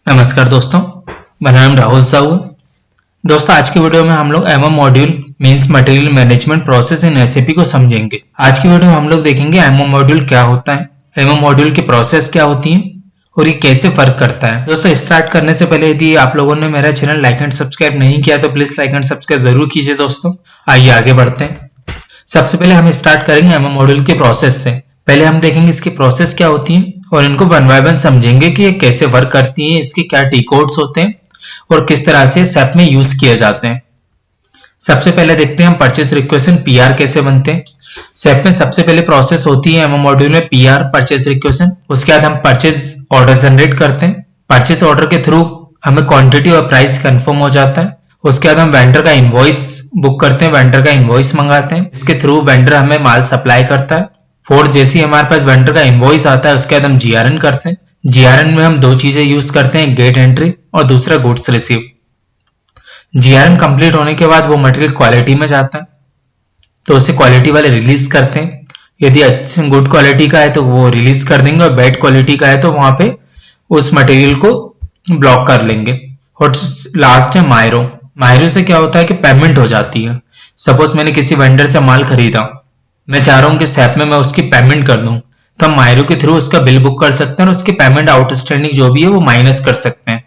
नमस्कार दोस्तों, मेरा नाम राहुल साहू। दोस्तों, आज की वीडियो में हम लोग MM module means material management process in SAP को समझेंगे। आज की वीडियो में हम लोग देखेंगे एमएम मॉड्यूल क्या होता है, एमएम मॉड्यूल की प्रोसेस क्या होती है और ये कैसे फर्क करता है। दोस्तों, स्टार्ट करने से पहले यदि आप लोगों ने मेरा चैनल लाइक एंड सब्सक्राइब नहीं किया तो प्लीज लाइक एंड सब्सक्राइब जरूर कीजिए। दोस्तों, आइए आगे बढ़ते हैं। सबसे पहले हम स्टार्ट करेंगे एमएम मॉड्यूल के प्रोसेस से। पहले हम देखेंगे इसकी प्रोसेस क्या होती है और इनको वन बाय वन समझेंगे कि ये कैसे वर्क करती है, इसके क्या टी कोड्स होते हैं और किस तरह से SAP में यूज किए जाते हैं। सबसे पहले देखते हैं हम परचेस रिक्वेस्ट PR कैसे बनते हैं। SAP में सबसे पहले प्रोसेस होती है एमएम मॉड्यूल में PR परचेस रिक्वेस्ट। उसके बाद हम परचेस ऑर्डर जनरेट करते हैं। परचेस ऑर्डर के थ्रू हमें क्वांटिटी और प्राइस कंफर्म हो जाता है। उसके बाद हम वेंडर का इनवॉइस बुक करते हैं, वेंडर का इनवॉइस मंगाते हैं। इसके थ्रू वेंडर हमें माल सप्लाई करता है। जैसे ही हमारे पास वेंडर का इनवॉइस आता है उसके बाद हम GRN करते हैं। GRN में हम दो चीजें यूज करते हैं, गेट एंट्री और दूसरा गुड्स रिसीव। GRN कंप्लीट होने के बाद वो मटेरियल क्वालिटी में जाता है तो उसे क्वालिटी वाले रिलीज करते हैं। यदि अच्छी गुड क्वालिटी का है तो वो रिलीज कर देंगे और बैड क्वालिटी का है तो वहां पे उस मटेरियल को ब्लॉक कर लेंगे। और लास्ट है मायरो। मायरो से क्या होता है कि पेमेंट हो जाती है। सपोज मैंने किसी वेंडर से माल खरीदा, मैं चाह रहा हूं कि SAP में मैं उसकी पेमेंट कर दूं, तो हम मायरो के थ्रू उसका बिल बुक कर सकते हैं और उसकी पेमेंट आउटस्टैंडिंग जो भी है वो माइनस कर सकते हैं।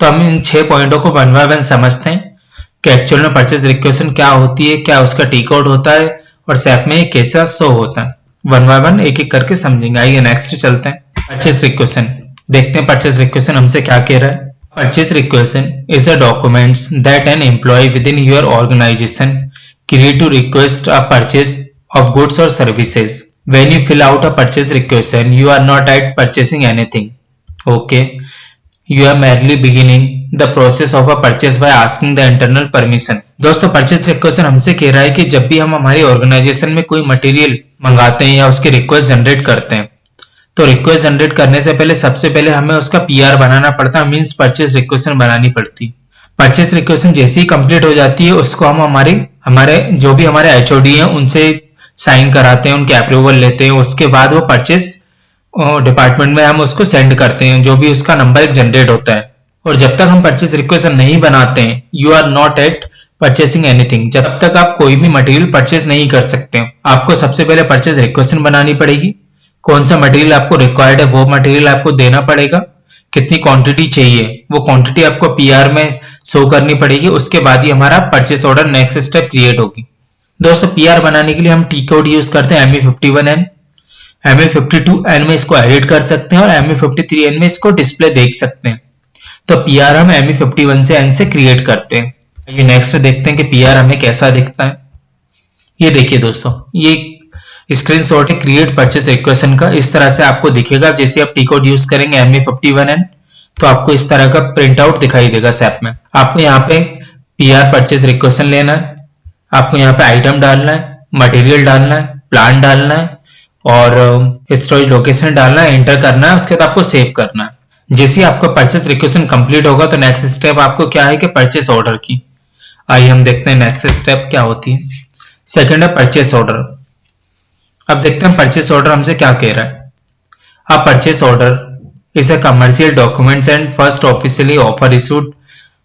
तो हम इन 6 पॉइंटों को वन बाय वन समझते हैं कि एक्चुअल में परचेज रिक्वेस्ट क्या होती है, क्या उसका टी कोड होता है और SAP में कैसा शो होता है। वन बाय वन एक एक करके समझेंगे। आइए नेक्स्ट चलते हैं। परचेज रिक्वेस्ट देखते हैं। परचेज रिक्वेस्ट हमसे क्या कह रहा है। Purchase request is a documents that an employ within your organization create to request a purchase of goods or services. When you fill out a purchase request, you are not at purchasing anything. Okay, you are merely beginning the process of a purchase by asking the internal permission. दोस्तों, purchase request हमसे कह रहा है कि जब भी हम हमारी ऑर्गेनाइजेशन में कोई मटेरियल मंगाते हैं या उसके रिक्वेस्ट जनरेट करते हैं तो रिक्वेस्ट जनरेट करने से पहले सबसे पहले हमें उसका PR बनाना पड़ता है, मीन्स परचेस रिक्वेस्ट बनानी पड़ती है। परचेस रिक्वेस्ट जैसे ही कंप्लीट हो जाती है उसको हम हमारे जो भी हमारे HOD हैं उनसे साइन कराते हैं, उनके अप्रूवल लेते हैं। उसके बाद वो परचेस डिपार्टमेंट में हम उसको सेंड करते हैं, जो भी उसका नंबर एक जनरेट होता है। और जब तक हम परचेस रिक्वेस्ट नहीं बनाते हैं, you are not at purchasing anything. जब तक आप कोई भी मटेरियल परचेस नहीं कर सकते, आपको सबसे पहले परचेस रिक्वेस्ट बनानी पड़ेगी। कौन सा मटेरियल आपको रिक्वायर्ड है वो मटेरियल आपको देना पड़ेगा, कितनी क्वांटिटी चाहिए वो क्वांटिटी आपको PR में शो करनी पड़ेगी। उसके बाद ही हमारा purchase order next step create होगी। दोस्तों, PR बनाने के लिए हम टी कोड यूज करते हैं ME51N। ME52N में इसको एडिट कर सकते हैं और ME53N में इसको डिस्प्ले देख सकते हैं। तो PR हम ME51 से N से क्रिएट करते हैं। ये नेक्स्ट देखते हैं कि PR हमें कैसा दिखता है। ये देखिए दोस्तों, ये स्क्रीनशॉट है क्रिएट परचेस रिक्वेस्ट का। इस तरह से आपको दिखेगा। जैसे आप टी कोड यूज करेंगे ME51N तो आपको इस तरह का प्रिंट आउट दिखाई देगा SAP में। आपको यहाँ पे PR परचेस रिक्वेस्ट लेना है, आपको यहाँ पे आइटम डालना है, मटेरियल डालना है, प्लान डालना है और स्टोरेज लोकेशन डालना है, एंटर करना है। उसके बाद आपको सेव करना है। जैसे आपका परचेस रिक्वेस्ट कंप्लीट होगा तो नेक्स्ट स्टेप आपको क्या है कि परचेस ऑर्डर की। आइए हम देखते हैं नेक्स्ट स्टेप क्या होती है। सेकंड है परचेस ऑर्डर। अब देखते हैं परचेस ऑर्डर हमसे क्या कह रहा है। अब purchase order is a commercial documents and first officially offer issued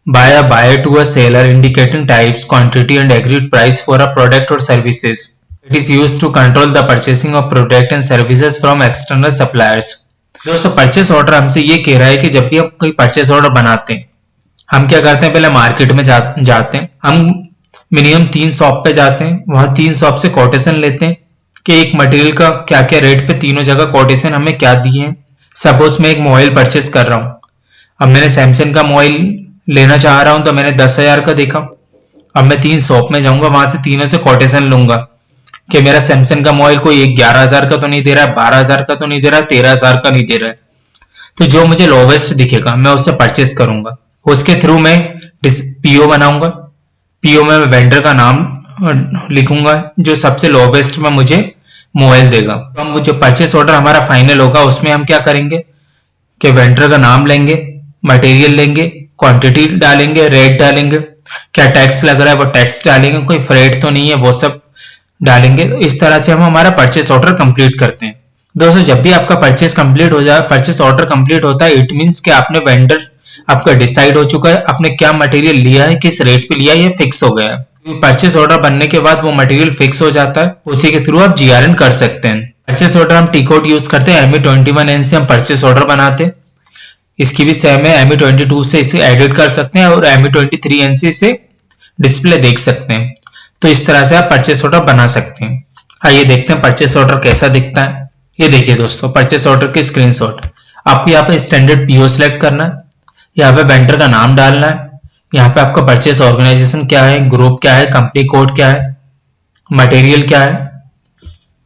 by a buyer to a seller indicating types, quantity and agreed price for a product or services. It is used to control the purchasing of product and services from external suppliers. दोस्तों, purchase order हमसे ये कह रहा है कि जब भी हम कोई परचेस ऑर्डर बनाते हैं, हम क्या करते हैं, पहले मार्केट में जाते हैं। हम मिनिमम 3 शॉप पे जाते हैं, वहां 3 शॉप से कोटेशन लेते हैं कि एक मटेरियल का क्या क्या रेट पे तीनों जगह कोटेशन हमें क्या दिए हैं। सपोज मैं एक मोबाइल परचेस कर रहा हूं। अब मैंने सैमसंग का मोबाइल लेना चाह रहा हूं तो मैंने 10,000 का देखा। अब मैं 3 शॉप में जाऊंगा, वहां से तीनों से कोटेशन लूंगा कि मेरा सैमसंग का मोबाइल कोई 11,000 का तो नहीं दे रहा है, 12,000 का तो नहीं दे रहा है, 13,000 का नहीं दे रहा है। तो जो मुझे लोवेस्ट दिखेगा मैं उससे परचेस करूंगा। उसके थ्रू मैं PO बनाऊंगा। PO में मैं वेंडर का नाम लिखूंगा जो सबसे लोवेस्ट में मुझे मोबाइल देगा। तो हम जो परचेस ऑर्डर हमारा फाइनल होगा उसमें हम क्या करेंगे कि वेंडर का नाम लेंगे, मटेरियल लेंगे, क्वांटिटी डालेंगे, रेट डालेंगे, क्या टैक्स लग रहा है वो टैक्स डालेंगे, कोई फ्रेट तो नहीं है वो सब डालेंगे। इस तरह से हम हमारा परचेस ऑर्डर कंप्लीट करते हैं। दोस्तों जब भी आपका परचेस कंप्लीट हो जाए, परचेस ऑर्डर कंप्लीट होता है, इट मींस कि आपने वेंडर आपका डिसाइड हो चुका है, आपने क्या मटेरियल लिया है, किस रेट पे लिया है, ये फिक्स हो गया है। परचेस ऑर्डर बनने के बाद वो मटेरियल फिक्स हो जाता है, उसी के थ्रू आप जीआरएन कर सकते हैं। परचेस ऑर्डर हम टी कोड यूज करते हैं, ME21N से हम परचेस ऑर्डर बनाते हैं। इसकी भी सेम है, ME22 से इसे एडिट कर सकते हैं और ME23N से इसे डिस्प्ले देख सकते हैं। तो इस तरह से आप परचेस ऑर्डर बना सकते हैं। आइए देखते हैं परचेस ऑर्डर कैसा दिखता है। ये देखिए दोस्तों, परचेस ऑर्डर के स्क्रीनशॉट। आपको यहाँ पे स्टैंडर्ड पीओ सिलेक्ट करना है, यहाँ पे वेंडर का नाम डालना है, यहाँ पे आपका परचेस ऑर्गेनाइजेशन क्या है, ग्रुप क्या है, कंपनी कोड क्या है, मटेरियल क्या है,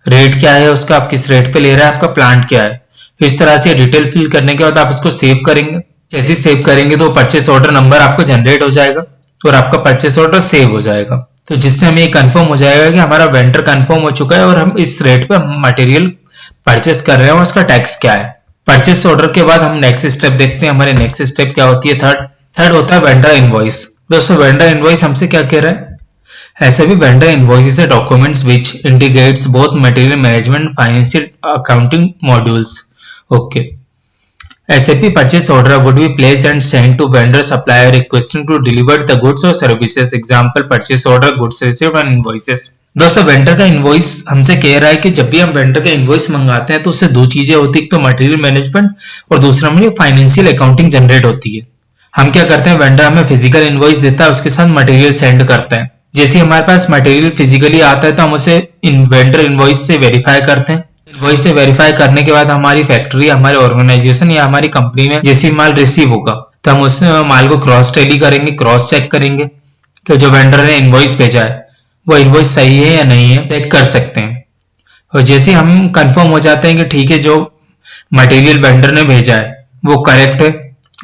रेट क्या है उसका, आप किस रेट पे ले रहे हैं, आपका प्लांट क्या है। इस तरह से डिटेल फिल करने के बाद आप इसको सेव करेंगे। जैसे सेव करेंगे तो परचेस ऑर्डर नंबर आपको जनरेट हो जाएगा और आपका परचेस ऑर्डर सेव हो जाएगा। तो जिससे हमें ये कंफर्म हो जाएगा कि हमारा वेंडर कंफर्म हो चुका है और हम इस रेट पे मटेरियल परचेस कर रहे हैं और उसका टैक्स क्या है। परचेस ऑर्डर के बाद हम नेक्स्ट स्टेप देखते हैं। हमारे नेक्स्ट स्टेप क्या होती है, थर्ड होता है वेंडर इनवॉइस। दोस्तों वेंडर इनवॉइस हमसे क्या कह रहा है, ऐसे भी vendor invoice documents which integrates both material management financial accounting modules. Okay, SAP purchase order would be placed and sent to vendor supplier requesting to deliver the goods or services. Example purchase order, goods received and invoices. दोस्तों vendor का invoice हमसे कह रहा है कि जब भी हम वेंडर का इनवॉइस मंगाते हैं तो उससे दो चीजें होती है, एक तो मटेरियल मैनेजमेंट और दूसरा में फाइनेंशियल अकाउंटिंग जनरेट होती है। हम क्या करते हैं, वेंडर हमें फिजिकल इनवॉइस देता है, उसके साथ मटेरियल सेंड करता है। जैसे हमारे पास मटेरियल फिजिकली आता है तो हम उसे वेंडर इनवॉइस से वेरीफाई करते हैं। इनवॉइस से वेरीफाई करने के बाद हमारी फैक्ट्री, हमारे ऑर्गेनाइजेशन या हमारी कंपनी में जैसे माल रिसीव होगा तो हम उस माल को क्रॉस टैली करेंगे, क्रॉस चेक करेंगे कि जो वेंडर ने इनवॉइस भेजा है वो इनवॉइस सही है या नहीं है, चेक कर सकते हैं। और जैसे हम कंफर्म हो जाते हैं कि ठीक है, जो मटेरियल वेंडर ने भेजा है वो करेक्ट है,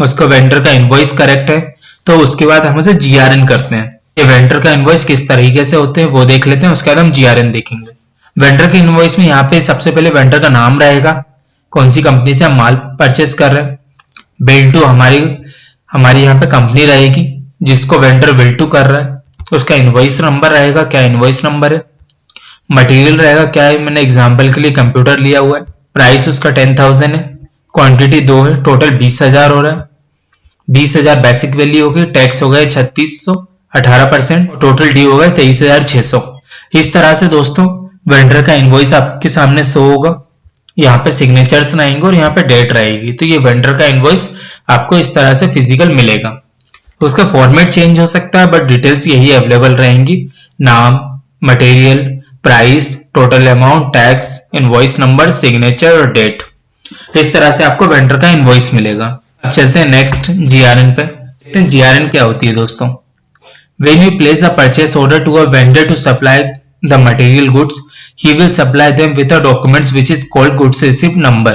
उसका वेंडर का इनवॉइस करेक्ट है, तो उसके बाद हम उसे जीआरएन करते हैं। ये वेंडर का इनवॉइस किस तरीके से होते हैं वो देख लेते हैं, उसके बाद हम जीआरएन देखेंगे। वेंडर के इनवॉइस में यहाँ पे सबसे पहले वेंडर का नाम रहेगा, कौन सी कंपनी से हम माल परचेस कर रहे हैं। बिल टू हमारी यहाँ पे कंपनी रहेगी जिसको वेंडर बिल टू कर रहा है, उसका इनवॉइस नंबर रहेगा, क्या इनवॉइस नंबर है। मटेरियल रहेगा क्या है, मैंने एग्जांपल के लिए कंप्यूटर लिया हुआ है, प्राइस उसका 10,000 है, क्वांटिटी 2 है, टोटल 20,000 हो रहा है। 20,000 बेसिक वैल्यू हो गई, टैक्स हो गया 3600 18%, टोटल ड्यू हो गया 23,600। इस तरह से दोस्तों वेंडर का इनवॉइस आपके सामने शो होगा, यहाँ पे सिग्नेचर्स रहेंगे और यहाँ पे डेट रहेगी। तो ये वेंडर का इनवॉइस आपको इस तरह से फिजिकल मिलेगा। उसका फॉर्मेट चेंज हो सकता है बट डिटेल्स यही अवेलेबल रहेंगी, नाम, material, price, total amount, tax, invoice number, signature और डेट। इस तरह से आपको वेंडर का इनवॉइस मिलेगा। अब चलते हैं नेक्स्ट जीआरएन पे। देखते हैं जीआरएन क्या होती है दोस्तों। When you place a purchase order to a vendor to supply the material goods, he will supply them with a document which is called goods receipt number.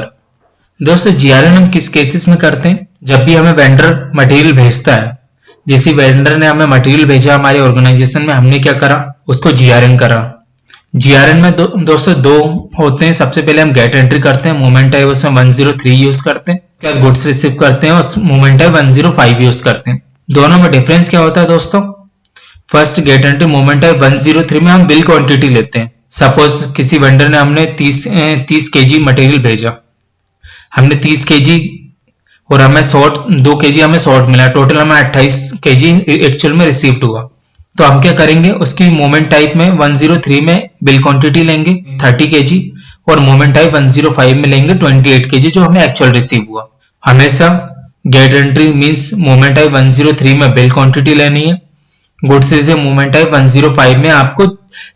दोस्तों जीआरएन हम किस केसेस में करते हैं, जब भी हमें वेंडर मटेरियल भेजता है। जैसे वेंडर ने हमें मटेरियल भेजा हमारे ऑर्गेनाइजेशन में, हमने क्या करा, उसको जीआरएन करा। जीआरएन में दोस्तों दो होते हैं। सबसे पहले हम गेट एंट्री करते हैं, मोमेंट है उसमें 103 यूज करते हैं, क्या गुड्स रिसीव करते हैं उस मोमेंट है 105 यूज करते हैं। दोनों में डिफरेंस क्या होता है दोस्तों, फर्स्ट गेट एंट्री मोमेंट है 103 में हम बिल क्वांटिटी लेते हैं। सपोज किसी वेंडर ने हमने 30 केजी मटेरियल भेजा, हमने 30 केजी और हमें 2 केजी हमें शॉर्ट मिला, टोटल हमें 28 केजी एक्चुअल में रिसीव्ड हुआ। तो हम क्या करेंगे, उसकी मोमेंट टाइप में 103 में बिल क्वांटिटी लेंगे 30 केजी और मोमेंट टाइप 105 में लेंगे 28 केजी जो हमें एक्चुअल रिसीव हुआ। हमेशा gate entry means moment type 103 में बिल क्वांटिटी लेनी है, गुड्स रिसीव मोमेंट टाइप 105 में आपको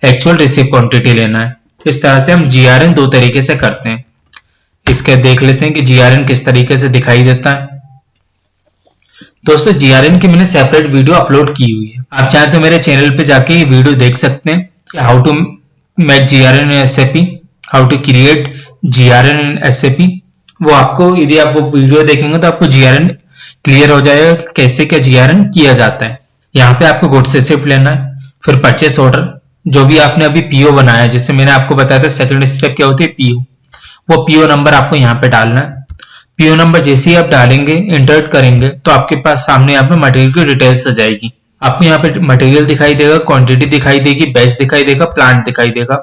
एक्चुअल रिसीव क्वांटिटी लेना है। इस तरह से हम जीआरएन दो तरीके से करते हैं। इसके देख लेते हैं कि जीआरएन किस तरीके से दिखाई देता है। दोस्तों जीआरएन की मैंने सेपरेट वीडियो अपलोड की हुई है, आप चाहें तो मेरे चैनल पे जाके ये वीडियो देख सकते हैं कि how to make GRN in SAP, how to create GRN in SAP. वो आपको, यदि आप वो वीडियो देखेंगे तो आपको जीआरएन क्लियर हो जाएगा कि कैसे क्या जीआरएन किया जाता है। यहाँ पे आपको गुड्स रिसीव्ड लेना है, फिर परचेस ऑर्डर, जो भी आपने अभी पीओ बनाया, जिससे मैंने आपको बताया था सेकंड स्टेप क्या होती है पीओ, वो पीओ नंबर आपको यहाँ पे डालना है। पीओ नंबर जैसे ही आप डालेंगे, इंटर करेंगे तो आपके पास सामने यहाँ पे मटेरियल की डिटेल्स आ जाएगी। आपको यहाँ पे मटेरियल दिखाई देगा, क्वांटिटी दिखाई देगी, बैच दिखाई देगा, प्लांट दिखाई देगा।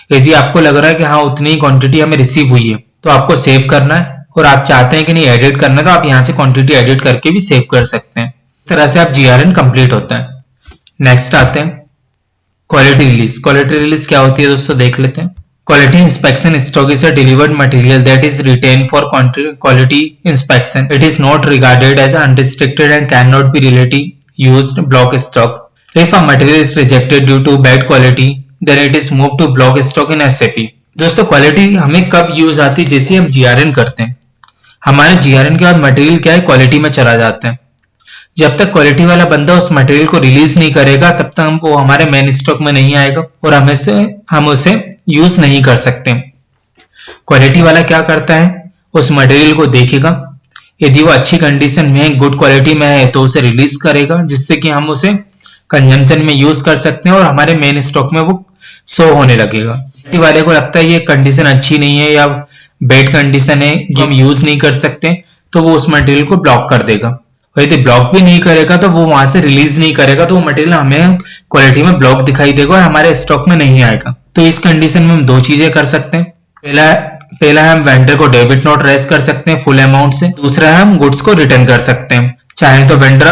यदि आपको लग रहा है कि हाँ उतनी ही क्वांटिटी हमें रिसीव हुई है तो आपको सेव करना है, और आप चाहते हैं कि नहीं एडिट करना है तो आप यहाँ से क्वांटिटी एडिट करके भी सेव कर सकते हैं। इस तरह से आप जीआरएन कंप्लीट होता है। नेक्स्ट आते हैं क्वालिटी रिलीज। क्वालिटी रिलीज क्या होती है दोस्तों देख लेते हैं। Quality inspection stock is a delivered material that is retained for quality inspection. It is not regarded as unrestricted and cannot be related used block stock. If a material is rejected due to bad quality, then it is moved to block stock in SAP. दोस्तों quality हमें कब use आती है? जैसे हम GRN करते हैं, हमारे जीआरएन के बाद मटेरियल क्या है क्वालिटी में चला जाता है। जब तक क्वालिटी वाला बंदा उस मटेरियल को रिलीज नहीं करेगा तब तक हमको हमारे मेन स्टॉक में नहीं आएगा और हम उसे यूज नहीं कर सकते। क्वालिटी वाला क्या करता है, उस मटेरियल को देखेगा, यदि वो अच्छी कंडीशन में है, गुड क्वालिटी में है तो उसे रिलीज करेगा जिससे कि हम उसे कंजम्पशन में यूज कर सकते हैं और हमारे मेन स्टॉक में वो शो होने लगेगा। क्वालिटी वाले को लगता है ये कंडीशन अच्छी नहीं है या बैड कंडीशन है जो हम यूज नहीं कर सकते, तो वो उस मटेरियल को ब्लॉक कर देगा। यदि ब्लॉक भी नहीं करेगा तो वो वहां से रिलीज नहीं करेगा तो वो मटेरियल हमें क्वालिटी में ब्लॉक दिखाई देगा और हमारे स्टॉक में नहीं आएगा। तो इस कंडीशन में हम दो चीजें कर सकते हैं। पहला हम वेंडर को डेबिट नोट रेज कर सकते हैं फुल अमाउंट से, दूसरा है हम गुड्स को रिटर्न कर सकते हैं। चाहे तो वेंडर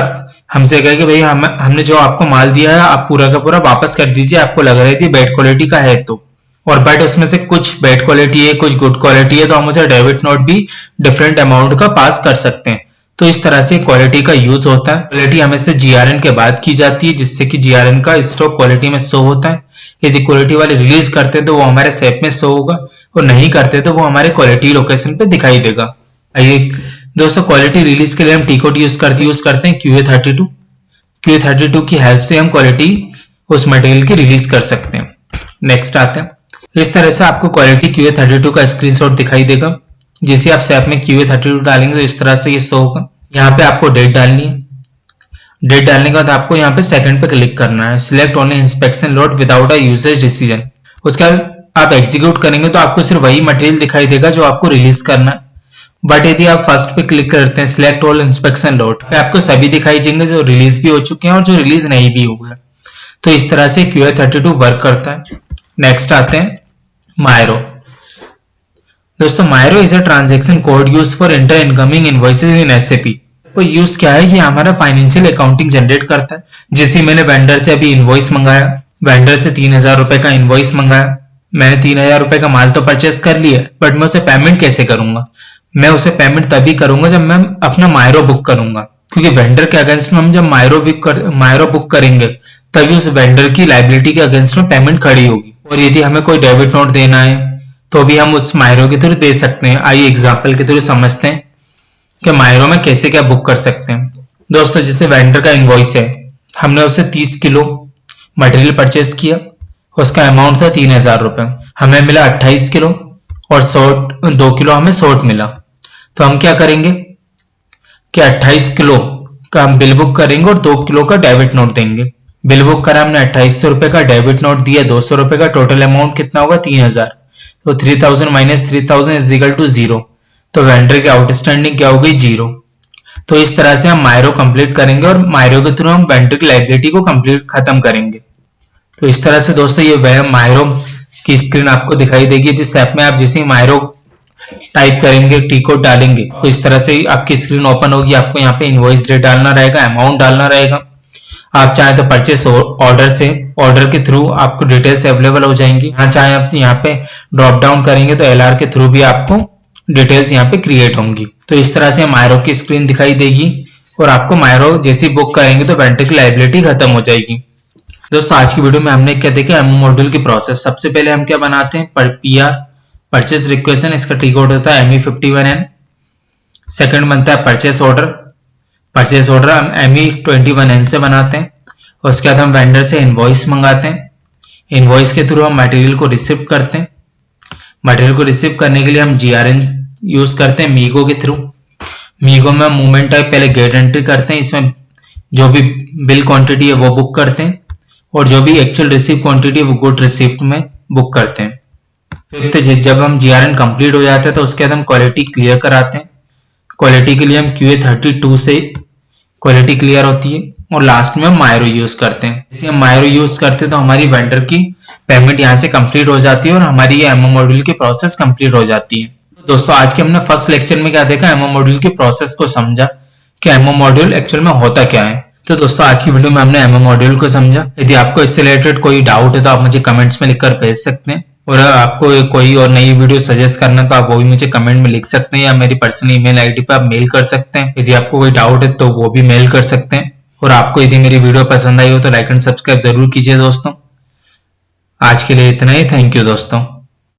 हमसे कहे कि भाई हमने जो आपको माल दिया है आप पूरा का पूरा वापस कर दीजिए, आपको लग रही थी बैड क्वालिटी का है तो, और बट उसमें से कुछ बैड क्वालिटी है कुछ गुड क्वालिटी है तो हम उसे डेबिट नोट भी डिफरेंट अमाउंट का पास कर सकते हैं। तो इस तरह से क्वालिटी का यूज होता है। क्वालिटी हमेशा जीआरएन के बाद की जाती है जिससे कि जीआरएन का स्टॉक क्वालिटी में शो होता है। यदि क्वालिटी वाले रिलीज करते हैं तो वो हमारे सेप में शो होगा और नहीं करते तो वो हमारे क्वालिटी लोकेशन पे दिखाई देगा। आइए दोस्तों क्वालिटी रिलीज के लिए हम टी कोड यूज करते हैं QA32। QA32 की हेल्प से हम क्वालिटी उस मटेरियल की रिलीज कर सकते हैं। नेक्स्ट आते हैं, इस तरह से आपको क्वालिटी QA32 का स्क्रीनशॉट दिखाई देगा। जिसे आप सेप में QA32 डालेंगे तो इस तरह से ये शो होगा। यहाँ पे आपको डेट डालनी है। डेट डालने के बाद आपको यहाँ पे सेकंड पे क्लिक करना है, select only inspection lot without a usage decision. उसके बाद आप एग्जीक्यूट करेंगे तो आपको सिर्फ वही मटेरियल दिखाई देगा जो आपको रिलीज करना है। बट यदि आप फर्स्ट पे क्लिक करते हैं सिलेक्ट ऑल इंस्पेक्शन लॉट पे आपको सभी दिखाई देंगे जो रिलीज भी हो चुके हैं और जो रिलीज नहीं भी हुए। तो इस तरह से QA32 वर्क करता है। नेक्स्ट आते हैं मायरो। दोस्तों Miro is a transaction code use for enter incoming invoices in SAP। तो यूज क्या है कि हमारा फाइनेंशियल अकाउंटिंग जनरेट करता है। जैसे मैंने वेंडर से अभी इनवॉइस मंगाया, वेंडर से 3000 रुपए का इनवॉइस मंगाया, मैंने 3000 रुपए का माल तो परचेस कर लिया, बट मैं उसे पेमेंट कैसे करूंगा? मैं उसे पेमेंट तभी करूंगा जब मैं अपना मायरो बुक करूंगा, क्योंकि वेंडर के अगेंस्ट में हम जब मायरो बुक करेंगे तभी उस वेंडर की लाइबिलिटी के अगेंस्ट में पेमेंट खड़ी होगी। और यदि हमें कोई डेबिट नोट देना है तो भी हम उस मायरो के थ्रू दे सकते हैं। आइए एग्जांपल के थ्रू समझते हैं कि मायरो में कैसे क्या बुक कर सकते हैं। दोस्तों जैसे वेंडर का इनवॉइस है, हमने उससे 30 किलो मटेरियल परचेस किया, उसका अमाउंट था 3000 रुपए, हमें मिला 28 किलो और 2 किलो हमें शॉर्ट मिला। तो हम क्या करेंगे कि 28 किलो का हम बिल बुक करेंगे और 2 किलो का डेबिट नोट देंगे। बिल बुक करा हमने 2800 रुपए का, डेबिट नोट दिया 200 रुपए का, टोटल अमाउंट कितना होगा 3000। तो 3000 माइनस 3000 इज इक्वल टू 0। तो वेंडर की आउटस्टैंडिंग क्या हो गई 0। तो इस तरह से हम मायरो कंप्लीट करेंगे और मायरो के थ्रू हम वेंडर की लायबिलिटी को कंप्लीट खत्म करेंगे। तो इस तरह से दोस्तों ये मायरो की स्क्रीन आपको दिखाई देगी। इस ऐप में आप जैसे ही मायरो टाइप करेंगे, टी कोड डालेंगे, तो इस तरह से आपकी स्क्रीन ओपन होगी। आपको यहाँ पे इनवॉइस डेट डालना रहेगा, अमाउंट डालना रहेगा। आप चाहे तो परचेस ऑर्डर से, ऑर्डर के थ्रू आपको डिटेल्स अवेलेबल हो जाएंगी। हाँ चाहे आप यहाँ पे ड्रॉप डाउन करेंगे तो LR के थ्रू भी आपको डिटेल्स यहाँ पे क्रिएट होंगी। तो इस तरह से मायरो की स्क्रीन दिखाई देगी और आपको मायरो जैसी बुक करेंगे तो वेंडर की लायबिलिटी खत्म हो जाएगी। दोस्तों आज की वीडियो में हमने क्या देखा, एमओ मॉड्यूल की प्रोसेस। सबसे पहले हम क्या बनाते हैं, PR परचेस रिक्वेशन, इसका टी कोड होता है ME51N। सेकंड बनता है परचेस ऑर्डर हम ME21N से बनाते हैं। उसके बाद हम वेंडर से इनवॉइस मंगाते हैं, इनवॉइस के थ्रू हम मटेरियल को रिसीव करते हैं। मटेरियल को रिसीव करने के लिए हम GRN यूज करते हैं मीगो के थ्रू। मीगो में हम मूवमेंट टाइप पहले गेट एंट्री करते हैं, इसमें जो भी बिल क्वांटिटी है वो बुक करते हैं और जो भी एक्चुअल रिसीव क्वांटिटी है वो गुड रिसीव्ड में बुक करते हैं। फिर जब हम GRN कंप्लीट हो जाता है तो उसके बाद हम क्वालिटी क्लियर कराते हैं। क्वालिटी के लिए हम QA32 से क्वालिटी क्लियर होती है और लास्ट में हम मायरो यूज करते हैं। जैसे हम मायरो यूज करते हैं तो हमारी वेंडर की पेमेंट यहाँ से कंप्लीट हो जाती है और हमारी ये एमओ मॉड्यूल की प्रोसेस कंप्लीट हो जाती है। दोस्तों आज के हमने फर्स्ट लेक्चर में क्या देखा, एमओ मॉड्यूल की प्रोसेस को समझा कि एमओ मॉड्यूल एक्चुअल में होता क्या है। तो दोस्तों आज की वीडियो में हमने एमओ मॉड्यूल को समझा। यदि आपको इससे रिलेटेड कोई डाउट है तो आप मुझे कमेंट्स में लिखकर भेज सकते हैं, और आपको कोई और नई वीडियो सजेस्ट करना तो आप वो भी मुझे कमेंट में लिख सकते हैं या मेरी पर्सनल ईमेल आईडी पर आप मेल कर सकते हैं। यदि आपको कोई डाउट है तो वो भी मेल कर सकते हैं। और आपको यदि मेरी वीडियो पसंद आई हो तो लाइक एंड सब्सक्राइब जरूर कीजिए दोस्तों। आज के लिए इतना ही। थैंक यू दोस्तों।